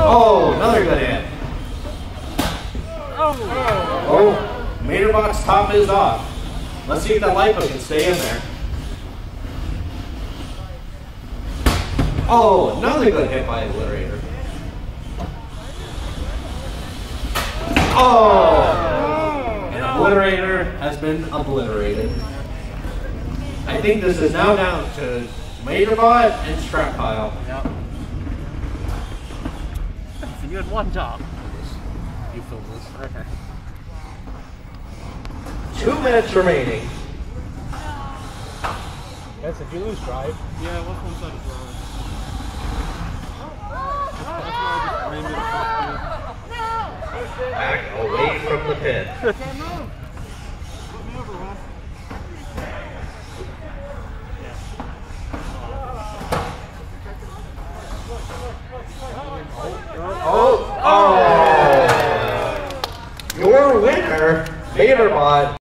Oh, another good hit. Oh, Maderbot's top is off. Let's see if that lipo can stay in there. Oh, another good hit by Obliterator. Oh! And Obliterator has been obliterated. I think this is now down to Maderbot and Strap Pile. Yep. So you had one job. You filmed this. Okay. 2 minutes remaining. Yes, if you lose drive. Yeah, what's one side of drive? Back away from the pit. Can't move. Put me over, Wes. Oh! Your winner, Maderbot.